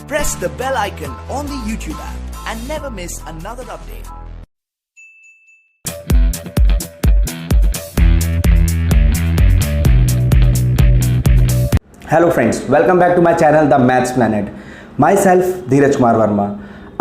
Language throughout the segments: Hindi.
Press the bell icon on the YouTube app and never miss another update. Hello friends, welcome back to my channel the maths planet. Myself Dheeraj Kumar Verma.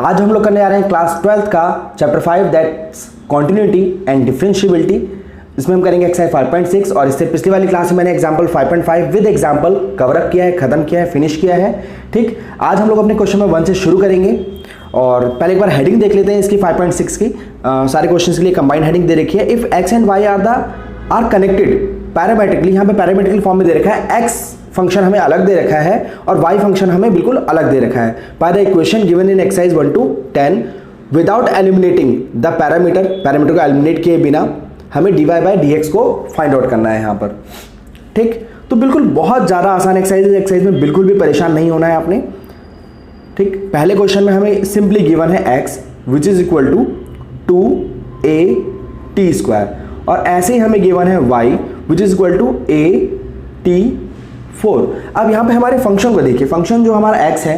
आज हम लोग करने जा रहे हैं क्लास 12th का chapter 5 that's continuity and differentiability. इसमें हम करेंगे एक्सरसाइज 5.6 और इससे पिछली वाली क्लास में मैंने example 5.5 with example cover up किया है, खत्म किया है, फिनिश किया है। ठीक, आज हम लोग अपने क्वेश्चन में 1 से शुरू करेंगे और पहले एक बार हेडिंग देख लेते हैं इसकी 5.6 की। सारे क्वेश्चन के लिए कंबाइंड हेडिंग दे रखी है। If X and Y are connected parametrically, यहाँ पे पैरामेट्रिकल फॉर्म में दे रखा है। एक्स फंक्शन हमें अलग दे रखा है और y फंक्शन हमें बिल्कुल अलग दे रखा है। By the equation given in exercise 1 to 10 without eliminating the parameter को एलिमिनेट किए बिना हमें dy by dx को फाइंड आउट करना है यहाँ पर। ठीक, तो बिल्कुल बहुत ज़्यादा आसान एक्सरसाइज में बिल्कुल भी परेशान नहीं होना है आपने। ठीक, पहले क्वेश्चन में हमें सिंपली गिवन है x which is equal to 2at² और ऐसे ही हमें गिवन है y which is equal to at4। अब यहाँ पे हमारे फंक्शन को देखिए, फंक्शन जो हमारा x है,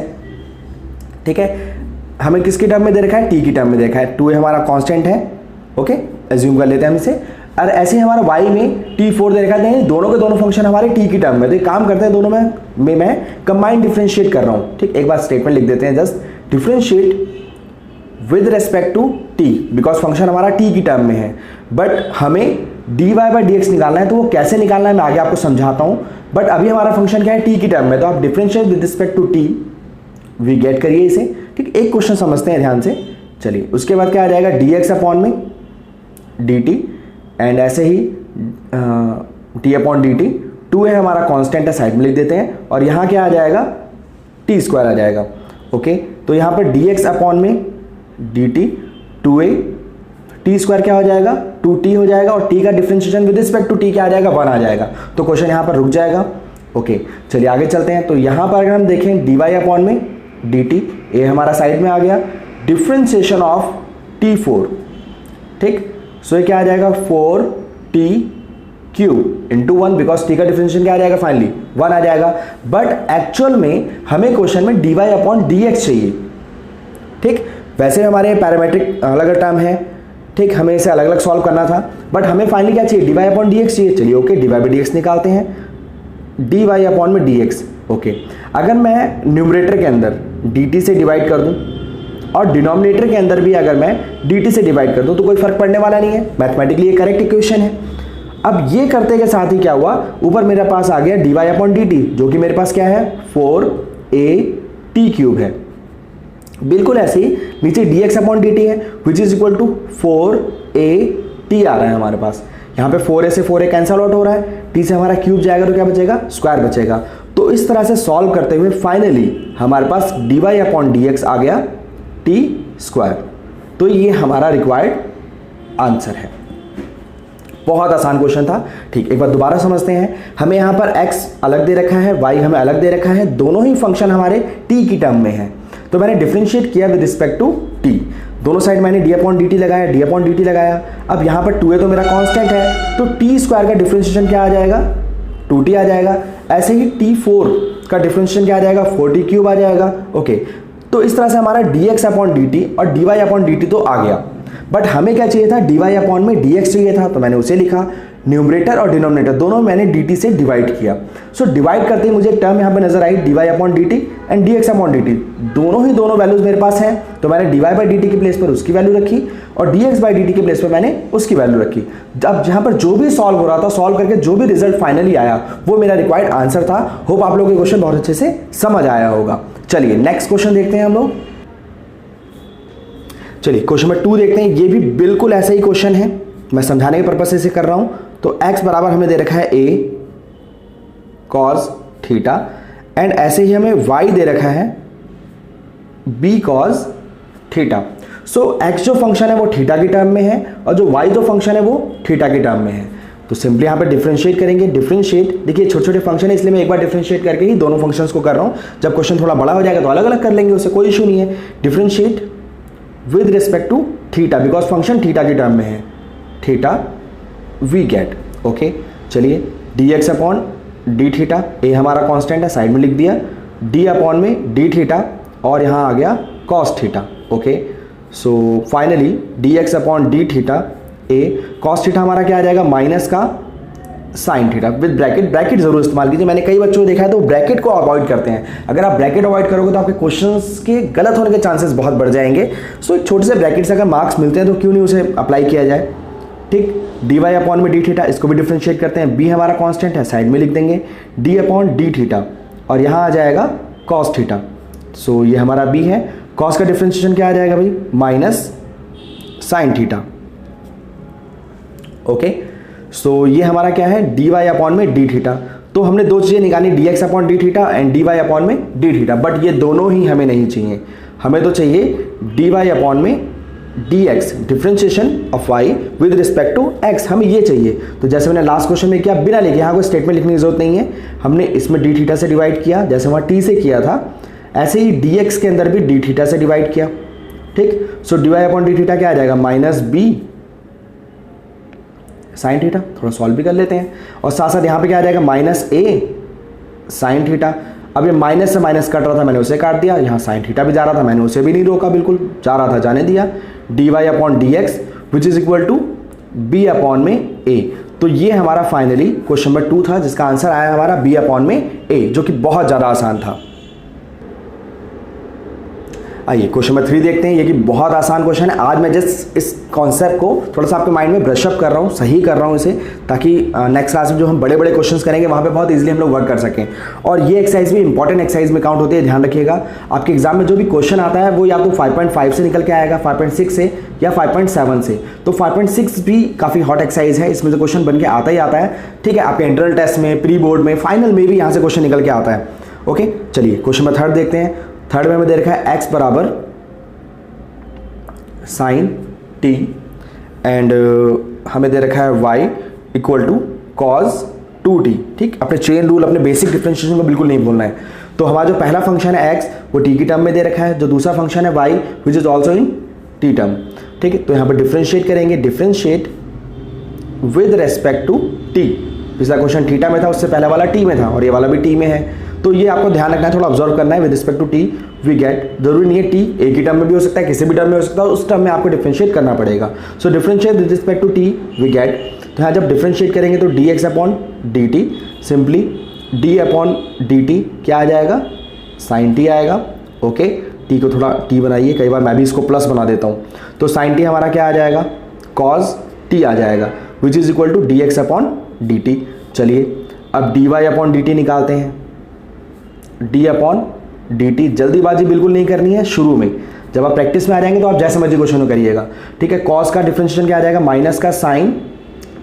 ठीक है, हमें किसकी टर्म में दे रखा है, t की टर्म में दे रखा है। 2 हमारा कांस्टेंट है, ओके, एज्यूम कर लेते हैं हम इसे। और ऐसे ही हमारा y में t4 दे रखा है। दोनों के दोनों फंक्शन हमारे t की टर्म में, तो एक काम करते हैं, दोनों में मैं कंबाइंड डिफरेंशिएट कर रहा हूँ। ठीक, एक बार स्टेटमेंट लिख देते हैं, just differentiate with respect to t, because function हमारा t की टर्म में है, बट हमें dy by dx निकालना है। तो वो कैसे निकालना है मैं आगे आपको समझाता हूँ, बट अभी हमारा फंक्शन क्या है, t की टर्म में, तो आप differentiate with respect to t we get करिए इसे। ठीक, एक क्वेश्चन समझते हैं ध्यान से। चलिए, उसके बाद क्या आ जाएगा, dx अपॉन में dt एंड ऐसे ही t अपॉन dt। 2 है हमारा कांस्टेंट है, साइड में लिख देते हैं, और यहाँ क्या आ जाएगा, t² आ जाएगा। ओके, तो यहाँ पर dx अपॉन में dt 2a, t² क्या हो जाएगा, 2t हो जाएगा, और t का differentiation with respect to t क्या आ जाएगा, 1 आ जाएगा। तो क्वेश्चन यहाँ पर रुक जाएगा। ओके, चलिए आगे चलते हैं। तो यहाँ पर अगर हम देखें dy अपॉन में dt, ये हमारा साइड में आ गया, डिफरेंशिएशन ऑफ t4। ठीक, सो ये क्या आ जाएगा, 4t³ इंटू 1, बिकॉज t का डिफरेंशिएशन क्या आ जाएगा, फाइनली 1 आ जाएगा। बट एक्चुअल में हमें क्वेश्चन में dy अपॉन dx चाहिए। ठीक, वैसे हमारे पैरामेट्रिक अलग टर्म है, ठीक, हमें इसे अलग अलग सॉल्व करना था, बट हमें फाइनली क्या चाहिए, dy अपॉन dx चाहिए। चलिए, ओके, dy by dx निकालते हैं, dy अपॉन में dx। ओके, अगर मैं न्यूमरेटर के अंदर dt से डिवाइड कर दूं और डिनोमिनेटर के अंदर भी अगर मैं dt से डिवाइड कर दूं तो कोई फर्क पड़ने वाला नहीं है, मैथमेटिकली ये करेक्ट इक्वेशन है। अब ये करते के साथ ही क्या हुआ, ऊपर मेरे पास आ गया dy अपॉन dt, जो कि मेरे पास क्या है, 4at³ है। बिल्कुल ऐसे ही नीचे dx अपॉन dt है which is equal to 4at आ रहा है हमारे पास। यहाँ पे 4a से 4a कैंसल आउट हो रहा है, t से हमारा क्यूब जाएगा तो क्या बचेगा, स्क्वायर बचेगा। तो इस तरह से सॉल्व करते हुए फाइनली हमारे पास dy अपॉन dx आ गया t²। तो ये हमारा रिक्वायर्ड आंसर है। बहुत आसान क्वेश्चन था। ठीक, एक बार दोबारा समझते हैं। हमें यहाँ पर x अलग दे रखा है, y हमें अलग दे रखा है, दोनों ही फंक्शन हमारे t की टर्म में है। तो मैंने डिफरेंशिएट किया विद रिस्पेक्ट टू t, दोनों साइड मैंने d अपॉन dt लगाया, d अपॉन dt लगाया। अब यहाँ पर 2a तो मेरा कांस्टेंट है, तो t² का डिफरेंशिएशन क्या आ जाएगा, 2t आ जाएगा। ऐसे ही t4 का डिफरेंशिएशन क्या आ जाएगा, 4t³ आ जाएगा। ओके, तो इस तरह से हमारा dx अपॉन dt और dy अपॉन dt तो आ गया, बट हमें क्या चाहिए था, dy अपॉन में dx चाहिए था, तो मैंने उसे लिखा। न्यूमरेटर और डिनोमिनेटर दोनों मैंने dt से डिवाइड किया। सो डिवाइड करते ही मुझे एक टर्म यहाँ पे नजर आई, dy upon dt and dx upon dt, दोनों वैल्यूज मेरे पास हैं, तो मैंने dy बाई dt के प्लेस पर उसकी वैल्यू रखी और dx बाई dt के प्लेस पर मैंने उसकी वैल्यू रखी। अब जहाँ पर जो भी सॉल्व हो रहा था, सॉल्व करके जो भी रिजल्ट फाइनली आया वो मेरा रिक्वायर्ड आंसर था। होप आप लोगों को क्वेश्चन बहुत अच्छे से समझ आया होगा। चलिए नेक्स्ट क्वेश्चन देखते हैं हम लोग। चलिए क्वेश्चन नंबर 2 देखते हैं। ये भी बिल्कुल ऐसा ही क्वेश्चन है, मैं समझाने के पर्पज से इसे कर रहा हूं। तो x बराबर हमें दे रखा है a cos थीटा एंड ऐसे ही हमें y दे रखा है b cos थीटा। सो x जो फंक्शन है वो थीटा की टर्म में है और जो y जो फंक्शन है वो थीटा की टर्म में है। तो सिंपली यहाँ पे डिफरेंशिएट करेंगे। डिफरेंशिएट, देखिए छोटे छोटे फंक्शन है इसलिए मैं एक बार डिफरेंशिएट करके ही दोनों फंक्शंस को कर रहा हूँ। जब क्वेश्चन थोड़ा बड़ा हो जाएगा तो अलग अलग कर लेंगे, उससे कोई इशू नहीं है। Differentiate with respect to theta, because function theta की टर्म में है, थीटा वी गेट। ओके, चलिए dx upon D theta, A हमारा कांस्टेंट है, साइड में लिख दिया, d अपॉन में डी थीटा और यहाँ आ गया cos theta. Okay, so finally D x upon D theta A, cos theta हमारा क्या आ जाएगा, माइनस का sine theta with bracket. Bracket जरूर इस्तेमाल कीजिए, मैंने कई बच्चों को देखा है तो ब्रैकेट को अवॉइड करते हैं। अगर आप ब्रैकेट अवॉइड करोगे तो आपके क्वेश्चंस के गलत होने के चांसेस बहुत बढ़ जाएंगे। सो एक छोटे से ब्रैकेट से अगर मार्क्स मिलते हैं तो क्यों नहीं उसे अप्लाई किया जाए। ठीक, डी वाई अपॉन में डी थीटा, इसको भी डिफ्रेंशिएट करते हैं। बी हमारा कांस्टेंट है, साइड में लिख देंगे डी अपॉन डी थीटा, और यहाँ आ जाएगा कॉस थीटा। सो ये हमारा बी है। कॉस का डिफ्रेंशिएशन क्या आ जाएगा भाई, minus sine theta. Okay, so ये हमारा क्या है, डी वाई अपॉन में डी थीटा। तो हमने दो चीज़ें निकाली, d x upon D theta and d Y upon में डी थीटा, बट ये दोनों ही हमें नहीं चाहिए। हमें तो चाहिए डी वाई अपॉन में d x, differentiation of y with respect to x, हमें ये चाहिए। तो जैसे मैंने लास्ट क्वेश्चन में किया, बिना लिखे, यहाँ कोई स्टेटमेंट लिखने की जरूरत नहीं है, हमने इसमें डी थीटा से डिवाइड किया, जैसे वहाँ टी से किया था, ऐसे ही डी एक्स के अंदर भी डी थीटा से डिवाइड किया। ठीक, so D Y upon D theta क्या आ जाएगा, माइनस बी साइन थीटा। थोड़ा सॉल्व भी कर लेते हैं, और साथ साथ यहाँ पे क्या आ जाएगा, माइनस ए साइन थीटा। अब ये माइनस से माइनस कट रहा था, मैंने उसे काट दिया। यहाँ साइन थीटा भी जा रहा था, मैंने उसे भी नहीं रोका, बिल्कुल जा रहा था जाने दिया। D Y upon d x which is equal to b upon में ए। तो ये हमारा फाइनली क्वेश्चन नंबर 2 था, जिसका आंसर आया हमारा बी अपॉन में ए, जो कि बहुत ज़्यादा आसान था। आइए क्वेश्चन नंबर 3 देखते हैं। ये कि बहुत आसान क्वेश्चन है। आज मैं जस्ट इस कॉन्सेप्ट को थोड़ा सा आपके माइंड में ब्रश अप कर रहा हूँ, सही कर रहा हूँ इसे, ताकि नेक्स्ट क्लास में जो हम बड़े बड़े क्वेश्चंस करेंगे वहाँ पे बहुत इजीली हम लोग वर्क कर सकें। और ये एक्सरसाइज भी इंपॉर्टेंट एक्सरसाइज में काउंट होती है, ध्यान रखिएगा। आपके एग्जाम में जो भी क्वेश्चन आता है वो या तो 5.5 से निकल के आएगा, 5.6 से, या 5.7 से। तो 5.6 भी काफ़ी हॉट एक्सरसाइज है, इसमें से क्वेश्चन बन के आता ही आता है। ठीक है, आपके इंटरनल टेस्ट में, प्री बोर्ड में, फाइनल में भी यहाँ से क्वेश्चन निकल के आता है। ओके, चलिए क्वेश्चन नंबर 3 देखते हैं। थर्ड में हमें दे रखा है एक्स बराबर साइन टी एंड हमें दे रखा है y equal to cause 2t। ठीक, अपने चेन रूल, अपने बेसिक डिफरेंशिएशन को बिल्कुल नहीं भूलना है। तो हमारा जो पहला फंक्शन है x, वो t की टर्म में दे रखा है, जो दूसरा फंक्शन है y which is also in t term. ठीक है, तो यहाँ पर डिफरेंशिएट करेंगे, differentiate with respect to t। पिछला क्वेश्चन थीटा में था, उससे पहले वाला t में था, और ये वाला भी t में है। तो ये आपको ध्यान रखना है, थोड़ा ऑब्जर्व करना है। With respect to t we get, जरूरी नहीं है टी एक ही टर्म में भी हो सकता है, किसी भी टर्म में हो सकता है, उस टर्म में आपको डिफरेंशिएट करना पड़ेगा। So differentiate with respect to t we get. तो यहाँ जब डिफरेंशिएट करेंगे तो d x upon d t, simply d upon d t क्या आ जाएगा, साइन टी आएगा। ओके, टी को थोड़ा टी बनाइए, कई बार मैं भी इसको प्लस बना देता हूँ। तो साइन टी हमारा क्या आ जाएगा, कॉज टी आ जाएगा, which is equal to d x upon d t. चलिए अब d Y upon d t निकालते हैं। डी अपॉन डी टी, जल्दीबाजी बिल्कुल नहीं करनी है शुरू में, जब आप प्रैक्टिस में आ जाएंगे तो आप जैसे मर्जी क्वेश्चन करिएगा। ठीक है, कॉस का डिफरेंशिएशन क्या आ जाएगा, माइनस का साइन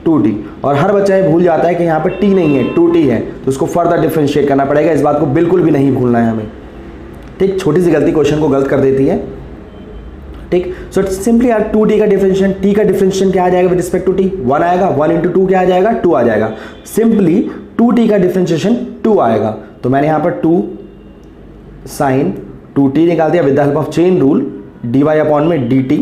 2t। और हर बच्चा ये भूल जाता है कि यहाँ पर t नहीं है, 2t है, तो उसको फर्दर डिफरेंशिएट करना पड़ेगा। इस बात को बिल्कुल भी नहीं भूलना है हमें। ठीक, छोटी सी गलती क्वेश्चन को गलत कर देती है। ठीक, सो सिंपली यार 2t का डिफरेंशिएशन, t का डिफरेंशिएशन क्या आ जाएगा विद रिस्पेक्ट टू t, 1 आएगा, 1 इंटू 2 क्या आ जाएगा, 2 आ जाएगा। सिंपली 2t का डिफरेंशिएशन 2 आएगा। तो मैंने यहाँ पर 2 साइन 2t निकाल दिया with the help of chain rule, d Y upon में डी टी।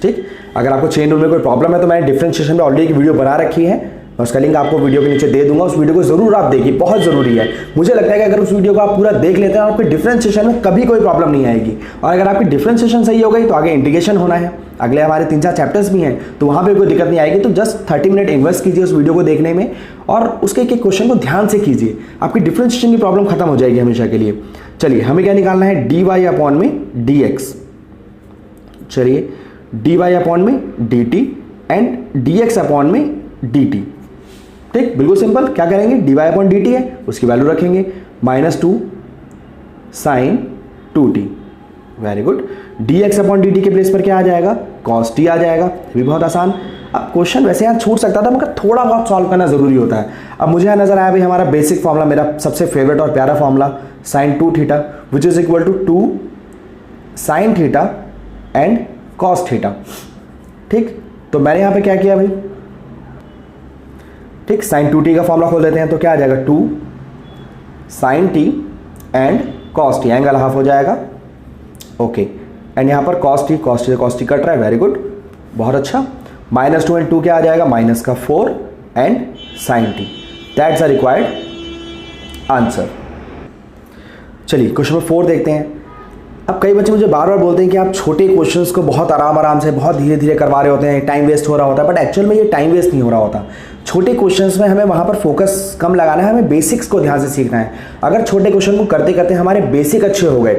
ठीक, अगर आपको चेन रूल में कोई प्रॉब्लम है तो मैंने डिफरेंशिएशन में ऑलरेडी एक वीडियो बना रखी है, मैं उसका लिंक आपको वीडियो के नीचे दे दूंगा। उस वीडियो को जरूर आप देखिए, बहुत जरूरी है। मुझे लगता है कि अगर उस वीडियो को आप पूरा देख लेते हैं आपके डिफरेंशिएशन में कभी कोई प्रॉब्लम नहीं आएगी। और अगर आपकी डिफरेंशिएशन सही हो गई तो आगे इंटीग्रेशन होना है, अगले हमारे 3-4 चैप्टर्स भी हैं, तो वहाँ पे कोई दिक्कत नहीं आएगी। तो जस्ट 30 मिनट इन्वेस्ट कीजिए उस वीडियो को देखने में, और उसके एक एक क्वेश्चन को ध्यान से कीजिए, आपकी डिफरेंशिएशन की प्रॉब्लम खत्म हो जाएगी हमेशा के लिए। चलिए हमें क्या निकालना है, डी वाई अपॉन में डी एक्स। चलिए डी वाई अपॉन में d t and d x upon में डी टी। ठीक, बिल्कुल सिंपल। क्या करेंगे, d Y upon d t है, उसकी वैल्यू रखेंगे, -2 sine 2t। Very good. D x upon d t के प्लेस पर क्या आ जाएगा, कॉस टी आ जाएगा। ये भी बहुत आसान। अब क्वेश्चन वैसे यहाँ छूट सकता था, मगर थोड़ा बहुत सॉल्व करना जरूरी होता है। अब मुझे यहाँ नजर आया भाई हमारा बेसिक फॉर्मूला, मेरा सबसे फेवरेट और प्यारा formula, sine 2 theta which is equal to 2 sine theta and cos theta. ठीक, तो मैंने यहाँ पे क्या किया भाई, ठीक, साइन 2t का फॉर्मूला खोल देते हैं, तो क्या आ जाएगा, 2 sine t and cos t, angle half हो जाएगा। ओके, एंड यहाँ पर कॉस टी कट रहा है, वेरी गुड, बहुत अच्छा। -2 एंड 2 क्या आ जाएगा, माइनस का 4 and sine t. That's a required answer. चलिए क्वेश्चन नंबर 4 देखते हैं। अब कई बच्चे मुझे बार बार बोलते हैं कि आप छोटे क्वेश्चंस को बहुत आराम से बहुत धीरे धीरे करवा रहे होते हैं, टाइम वेस्ट हो रहा होता है, बट एक्चुअल में ये टाइम वेस्ट नहीं हो रहा होता। छोटे क्वेश्चंस में हमें वहाँ पर फोकस कम लगाना है, हमें बेसिक्स को ध्यान से सीखना है। अगर छोटे क्वेश्चन को करते करते हमारे बेसिक अच्छे हो गए,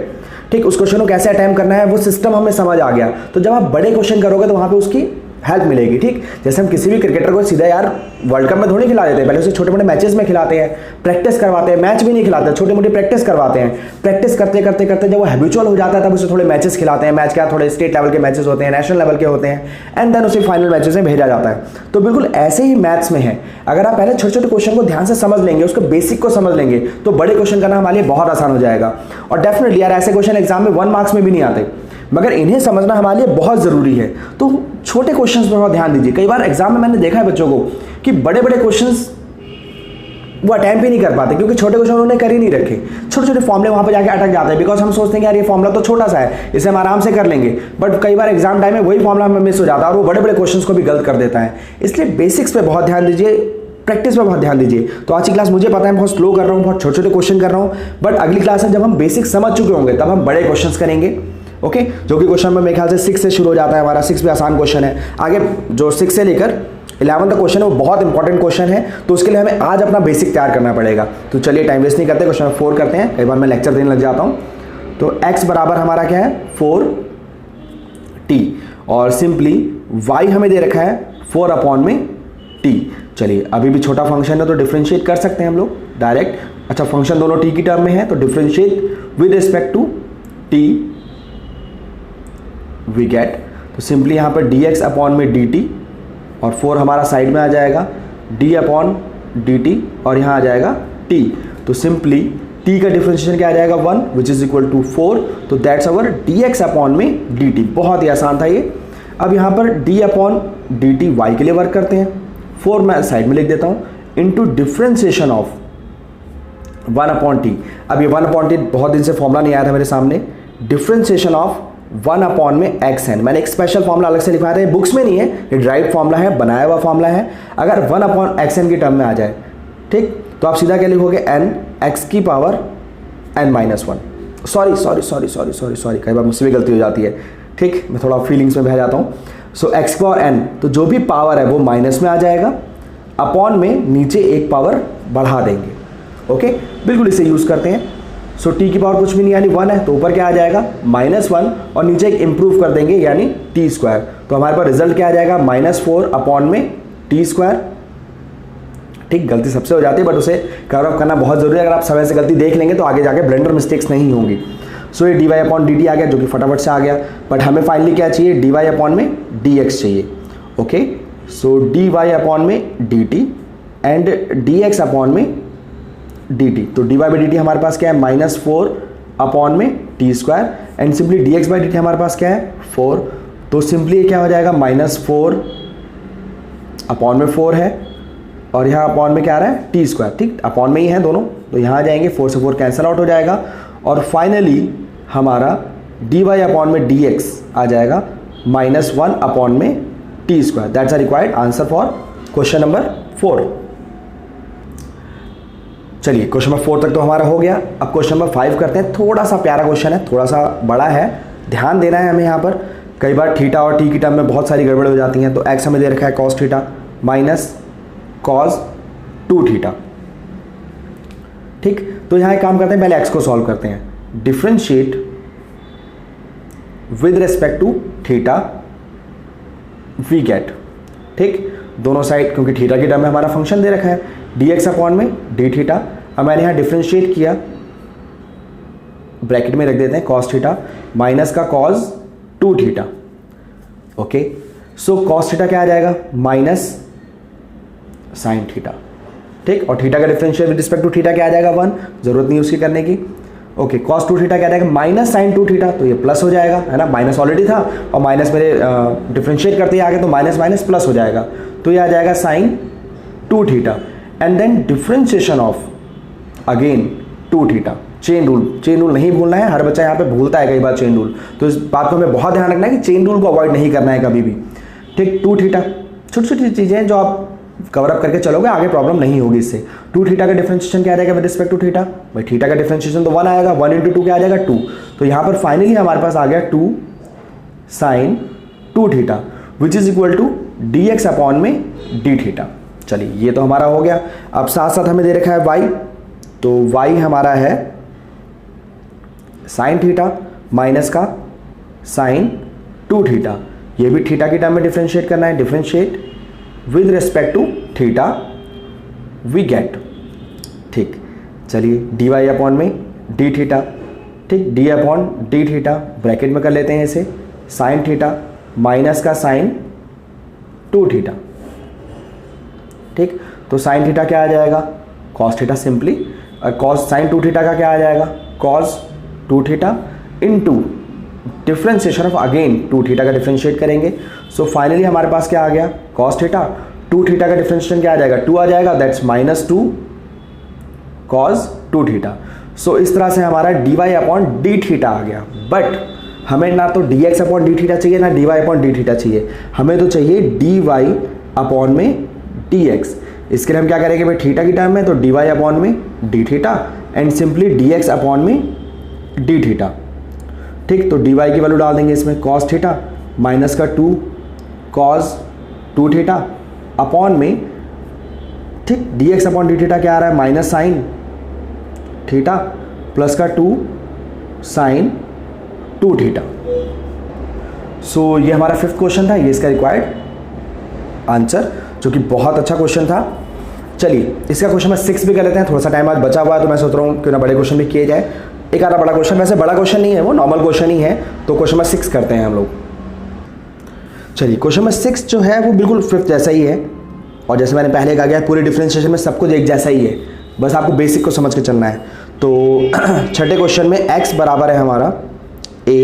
ठीक, उस क्वेश्चन को कैसे अटेम्प्ट करना है वो सिस्टम हमें समझ आ गया, तो जब आप बड़े क्वेश्चन करोगे तो वहाँ पे उसकी हेल्प मिलेगी। ठीक, जैसे हम किसी भी क्रिकेटर को सीधा यार वर्ल्ड कप में थोड़ी खिला देते हैं, पहले उसे छोटे मोटे मैचेस में खिलाते हैं, प्रैक्टिस करवाते हैं, मैच भी नहीं खिलाते, छोटी मोटी प्रैक्टिस करवाते हैं। प्रैक्टिस करते करते करते जब वो हैबिचुअल हो जाता है तब उसे थोड़े मैचेस खिलाते हैं। मैच क्या, थोड़े स्टेट लेवल के मैचेस होते हैं, नेशनल लेवल के होते हैं, एंड देन उसे फाइनल मैचेस में भेजा जाता है। तो बिल्कुल ऐसे ही मैथ्स में है, अगर आप पहले छोटे छोटे क्वेश्चन को ध्यान से समझ लेंगे, उसको बेसिक को समझ लेंगे, तो बड़े क्वेश्चन करना हमारे लिए बहुत आसान हो जाएगा। और डेफिनेटली यार ऐसे क्वेश्चन एग्जाम में 1 मार्क्स में भी नहीं आते, मगर इन्हें समझना हमारे लिए बहुत ज़रूरी है। तो छोटे क्वेश्चंस पर बहुत ध्यान दीजिए। कई बार एग्जाम में मैंने देखा है बच्चों को कि बड़े बड़े क्वेश्चंस वो अटेम्प्ट ही नहीं कर पाते, क्योंकि छोटे क्वेश्चन उन्होंने कर ही नहीं रखे। छोटे छोटे फॉर्मुले वहाँ पर जाके अटक जाते हैं, बिकॉज हम सोचते हैं कि यार ये फॉर्मुला तो छोटा सा है, इसे हम आराम से कर लेंगे, बट कई बार एग्जाम टाइम में वही फॉर्मुला हमें मिस हो जाता है और वो बड़े बड़े क्वेश्चंस को भी गलत कर देता है। इसलिए बेसिक्स पे बहुत ध्यान दीजिए, प्रैक्टिस पे बहुत ध्यान दीजिए। तो आज की क्लास मुझे पता है बहुत स्लो कर रहा हूँ, बहुत छोटे छोटे क्वेश्चन कर रहा हूँ, बट अगली क्लास में जब हम बेसिक समझ चुके होंगे तब हम बड़े क्वेश्चंस करेंगे। ओके, जो कि क्वेश्चन में मेरे ख्याल से 6 से शुरू हो जाता है हमारा। 6 भी आसान क्वेश्चन है, आगे जो 6 से लेकर 11 तक क्वेश्चन है वो बहुत इंपॉर्टेंट क्वेश्चन है, तो उसके लिए हमें आज अपना बेसिक तैयार करना पड़ेगा। तो चलिए टाइम वेस्ट नहीं करते, क्वेश्चन नंबर 4 करते हैं। कई बार मैं लेक्चर देने लग जाता हूँ। तो x बराबर हमारा क्या है 4t, और सिंपली y हमें दे रखा है 4 अपॉन में t। चलिए अभी भी छोटा फंक्शन है तो डिफ्रेंशिएट कर सकते हैं हम लोग डायरेक्ट। अच्छा, फंक्शन दोनों t की टर्म में है तो differentiate with respect to t we get, तो सिंपली यहाँ पर dx अपॉन में dt, और 4 हमारा साइड में आ जाएगा, d अपॉन dt, और यहाँ आ जाएगा t। तो सिंपली t का डिफरेंशिएशन क्या आ जाएगा 1 विच इज इक्वल टू 4, तो दैट्स अवर dx अपॉन में dt। बहुत ही आसान था ये। अब यहाँ पर d अपॉन dt y के लिए वर्क करते हैं, 4 मैं साइड में लिख देता हूँ, into differentiation of 1 upon t। अब ये 1 अपॉन t बहुत दिन से फॉर्मूला नहीं आया था मेरे सामने, डिफ्रेंशिएशन ऑफ 1 अपॉन में xn। मैंने एक स्पेशल फॉर्मूला अलग से लिखवाया था, ये बुक्स में नहीं है, ये ड्राइव फॉर्मूला है, बनाया हुआ फॉर्मूला है। अगर 1 अपॉन xn की टर्म में आ जाए, ठीक, तो आप सीधा क्या लिखोगे n x की पावर n माइनस 1। सॉरी, कई बार मुझसे भी गलती हो जाती है, ठीक, मैं थोड़ा फीलिंग्स में बह जाता हूँ। सो x की पावर n, तो जो भी पावर है वो माइनस में आ जाएगा, अपॉन में नीचे एक पावर बढ़ा देंगे। ओके, बिल्कुल इसे यूज़ करते हैं। सो t की पावर कुछ भी नहीं यानी 1 है, तो ऊपर क्या आ जाएगा -1, और नीचे एक इंप्रूव कर देंगे यानी t²। तो हमारे पास रिजल्ट क्या आ जाएगा -4 अपॉन में t²। ठीक, गलती सबसे हो जाती है, बट उसे कवर अप करना बहुत ज़रूरी है। अगर आप समय से गलती देख लेंगे तो आगे जाके ब्लेंडर मिस्टेक्स नहीं होंगी। सो ये dy अपॉन dt आ गया, जो कि फटाफट से आ गया, बट हमें फाइनली क्या चाहिए, dy अपॉन में dx चाहिए। ओके, सो dy अपॉन में dt एंड dx अपॉन में dt। तो dy बाई dt हमारे पास क्या है -4 अपॉन में t², and simply dx by dt हमारे पास क्या है 4। तो सिंपली क्या हो जाएगा -4 अपॉन में 4 है, और यहाँ अपॉन में क्या आ रहा है t²। ठीक, अपॉन में ही है दोनों, तो यहाँ आ जाएंगे, 4 से 4 कैंसिल आउट हो जाएगा, और फाइनली हमारा dy अपॉन में dx आ जाएगा -1 अपॉन में t²। That's a required answer for question number 4। चलिए क्वेश्चन नंबर 4 तक तो हमारा हो गया। अब क्वेश्चन नंबर 5 करते हैं। थोड़ा सा प्यारा क्वेश्चन है, थोड़ा सा बड़ा है, ध्यान देना है हमें यहाँ पर। कई बार थीटा और टी की टर्म में बहुत सारी गड़बड़ हो जाती हैं। तो एक्स हमें दे रखा है cos theta minus cos 2 theta. ठीक, तो यहाँ एक काम करते हैं, पहले एक्स को सॉल्व करते हैं। Differentiate with respect to theta we get. ठीक, दोनों साइड, क्योंकि थीटा की टर्म में हमारा फंक्शन दे रखा है dx अपॉन में d थीटा। अब मैंने यहाँ डिफ्रेंशिएट किया, ब्रैकेट में रख देते हैं cos थीटा माइनस का cos 2 थीटा। ओके, सो cos थीटा क्या आ जाएगा माइनस साइन थीटा। ठीक, और थीटा का differential with respect to theta क्या आ जाएगा 1, जरूरत नहीं उसकी करने की। ओके, cos 2 थीटा क्या आ जाएगा माइनस साइन 2 थीटा, तो ये प्लस हो जाएगा, है ना, माइनस ऑलरेडी था और माइनस मेरे डिफरेंशिएट करते ही आगे तो माइनस माइनस प्लस हो जाएगा, तो ये आ जाएगा sine 2 theta. And then differentiation of again 2 theta. Chain rule नहीं भूलना है, हर बच्चा यहाँ पे भूलता है कई बार चेन रूल, तो इस बात को हमें बहुत ध्यान रखना है कि चेन रूल को अवॉइड नहीं करना है कभी भी। ठीक, 2 थीटा, छोटी छोटी चीज़ें जो आप कवर अप करके चलोगे, आगे प्रॉब्लम नहीं होगी इससे। 2 थीटा का डिफरेंशिएशन क्या आ जाएगा विद रिस्पेक्ट टू थीटा, भाई थीटा का डिफरेंशिएशन तो 1 आएगा, 1 इंटू 2 क्या आ जाएगा 2। तो यहाँ पर फाइनली हमारे पास आ गया 2 sine 2 theta which is equal to dx upon में d थीटा। चलिए ये तो हमारा हो गया। अब साथ साथ हमें दे रखा है y, तो y हमारा है साइन थीटा माइनस का साइन 2 थीटा, ये भी थीटा की टर्म में डिफरेंशिएट करना है, differentiate with respect to theta we get. ठीक, चलिए dy अपॉन में d थीटा, ठीक d upon d theta bracket में कर लेते हैं इसे, साइन थीटा माइनस का साइन 2 थीटा। ठीक, तो साइन थीटा क्या आ जाएगा कॉस थीटा सिंपली, और कॉस साइन 2 थीटा का क्या आ जाएगा cos 2 theta into differentiation of again 2 theta का डिफरेंशिएट करेंगे। सो फाइनली हमारे पास क्या आ गया कॉस थीटा, 2 थीटा का डिफरेंशिएशन क्या आ जाएगा 2 आ जाएगा, दैट्स -2 कॉस 2 थीटा। सो इस तरह से हमारा dy अपॉन डी थीटा आ गया। बट हमें ना तो dx अपॉन डी थीटा चाहिए ना dy अपॉन डी थीटा चाहिए, हमें तो चाहिए dy अपॉन में dx। इसके लिए हम क्या करेंगे भाई थीटा की टर्म में, तो dy अपॉन में D theta and simply dx upon में डी थीटा। ठीक, तो dy की वैल्यू डाल देंगे इसमें कॉस थीटा माइनस का 2 कॉस 2 थीटा अपॉन में, ठीक dx अपॉन डी थीटा क्या आ रहा है माइनस साइन थीटा प्लस का 2 साइन 2 थीटा। सो ये हमारा 5th क्वेश्चन था, ये इसका रिक्वायर्ड आंसर, जो कि बहुत अच्छा क्वेश्चन था। चलिए इसका क्वेश्चन नंबर 6 भी कर लेते हैं, थोड़ा सा टाइम आज बचा हुआ है तो मैं सोच रहा हूँ क्यों ना बड़े क्वेश्चन भी किए जाए। एक आधा बड़ा क्वेश्चन, वैसे बड़ा क्वेश्चन नहीं है वो, नॉर्मल क्वेश्चन ही है, तो क्वेश्चन नंबर 6 करते हैं हम लोग। चलिए क्वेश्चन नंबर 6 जो है वो बिल्कुल 5th जैसा ही है, और जैसे मैंने पहले कहा गया पूरे डिफरेंशिएशन में सब कुछ एक जैसा ही है, बस आपको बेसिक को समझ के चलना है। तो छठे क्वेश्चन में x बराबर है हमारा a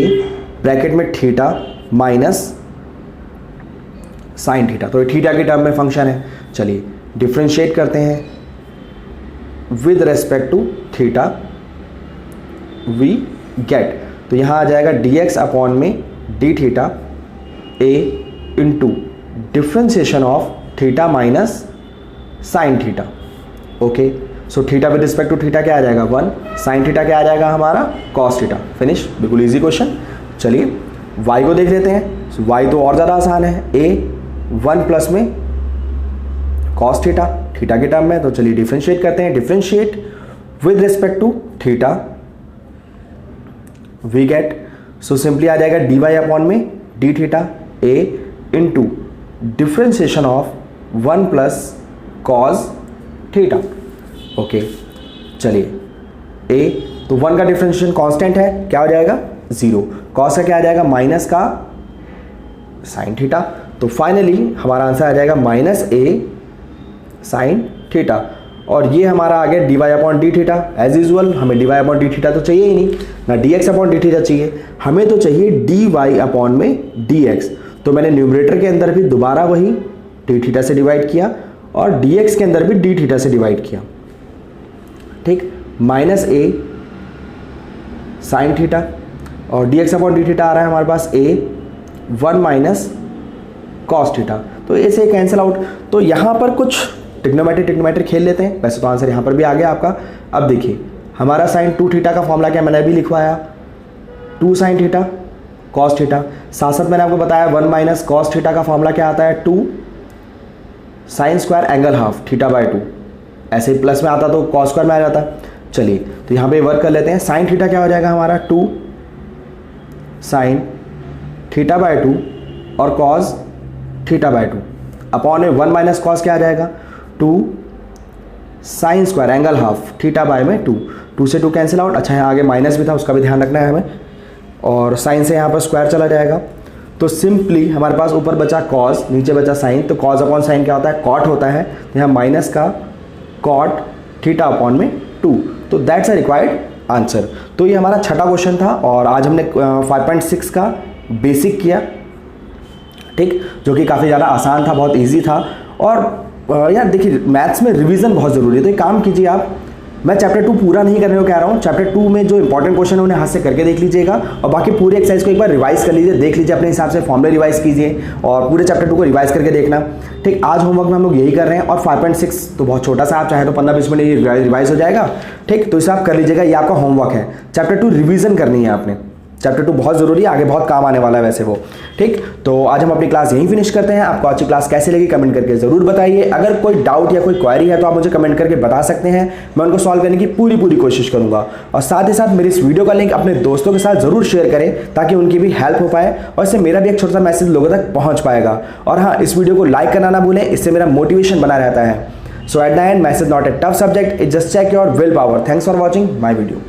ब्रैकेट में थीटा माइनस साइन थीटा, तो थीटा की टर्म में फंक्शन है। चलिए डिफरेंशिएट करते हैं with respect to theta we get, तो यहाँ आ जाएगा dx अपॉन में D theta a into differentiation of theta minus sine theta. Okay, so theta with respect to theta क्या आ जाएगा 1, साइन थीटा क्या आ जाएगा हमारा कॉस थीटा। फिनिश, बिल्कुल इजी क्वेश्चन। चलिए y को देख लेते हैं, so y तो और ज़्यादा आसान है, a 1 प्लस में कॉस थीटा थीटा के टर्म में, तो चलिए डिफ्रेंशिएट करते हैं, differentiate with respect to theta we get, so simply आ जाएगा dy अपॉन में D theta a into differentiation of 1 plus cos theta. Okay, चलिए a तो 1 का डिफरेंशिएशन कांस्टेंट है, क्या हो जाएगा 0, कॉस का क्या आ जाएगा माइनस का साइन थीटा, तो फाइनली हमारा आंसर आ जाएगा -a साइन थीटा। और ये हमारा आ गया dy upon D theta. As usual हमें dy अपॉन डी थीटा तो चाहिए ही नहीं, ना dx अपॉन डी थीटा चाहिए, हमें तो चाहिए dy अपॉन में dx। तो मैंने न्यूमरेटर के अंदर भी दोबारा वही डी थीटा से डिवाइड किया और dx के अंदर भी डी थीटा से डिवाइड किया। ठीक, -a साइन थीटा और dx अपॉन डी थीटा आ रहा है हमारे पास a 1 माइनस कॉस थीटा, तो ऐसे कैंसिल आउट। तो यहाँ पर कुछ ट्रिग्नोमेट्री खेल लेते हैं, वैसे तो आंसर यहाँ पर भी आ गया आपका। अब देखिए हमारा साइन 2 थीटा का फॉर्मूला क्या मैंने अभी लिखवाया, 2 साइन थीटा कॉस थीटा, साथ साथ मैंने आपको बताया 1 माइनस कॉस थीटा का फॉर्मूला क्या आता है 2 sine square angle half theta by 2, ऐसे ही प्लस में आता तो कॉस स्क्वायर में आ जाता। चलिए तो यहाँ पे वर्क कर लेते हैं, साइन थीटा क्या हो जाएगा हमारा 2 साइन थीटा बाय 2 और कॉस थीटा बाय 2 अपॉन में 1 माइनस कॉस क्या आ जाएगा 2 sine square angle half theta by में 2 से 2 कैंसिल आउट। अच्छा यहाँ आगे माइनस भी था, उसका भी ध्यान रखना है हमें, और साइन से यहाँ पर स्क्वायर चला जाएगा, तो सिंपली हमारे पास ऊपर बचा कॉस नीचे बचा साइन, तो कॉस अपॉन साइन क्या होता है कॉट होता है, तो यहाँ माइनस का कॉट थीटा अपॉन में 2, तो दैट्स अ रिक्वायर्ड आंसर। तो ये हमारा छठा क्वेश्चन था और आज हमने 5.6 का बेसिक किया, ठीक, जो कि काफ़ी ज़्यादा आसान था, बहुत इजी था। और यार देखिए मैथ्स में रिवीजन बहुत ज़रूरी है, तो एक काम कीजिए आप मैं चैप्टर 2 पूरा नहीं करने को कह रहा हूँ, चैप्टर 2 में जो इंपॉर्टेंट क्वेश्चन है उन्हें हाथ से करके देख लीजिएगा और बाकी पूरे एक्सरसाइज को एक बार रिवाइज कर लीजिए, देख लीजिए अपने हिसाब से, फॉर्मूले रिवाइज कीजिए और पूरे चैप्टर 2 को रिवाइज करके देखना। ठीक, आज होमवर्क में हम लोग यही कर रहे हैं और 5.6 तो बहुत छोटा सा, आप चाहे तो 15-20 मिनट ये रिवाइज हो जाएगा। ठीक, तो इसे आप कर लीजिएगा, ये आपका होमवर्क है। चैप्टर 2 रिवीजन करनी है आपने, चैप्टर 2 बहुत ज़रूरी है, आगे बहुत काम आने वाला है वैसे वो। ठीक, तो आज हम अपनी क्लास यहीं फिनिश करते हैं। आपको आज की क्लास कैसी लगी कमेंट करके ज़रूर बताइए। अगर कोई डाउट या कोई क्वेरी है तो आप मुझे कमेंट करके बता सकते हैं, मैं उनको सॉल्व करने की पूरी कोशिश करूंगा। और साथ ही साथ मेरी इस वीडियो का लिंक अपने दोस्तों के साथ ज़रूर शेयर करें ताकि उनकी भी हेल्प हो पाए और इससे मेरा भी एक छोटा सा मैसेज लोगों तक पहुँच पाएगा। और हाँ, इस वीडियो को लाइक करना ना भूलें, इससे मेरा मोटिवेशन बना रहता है। So at the end, math is not a tough subject, it just check your willpower. Thanks for watching my video.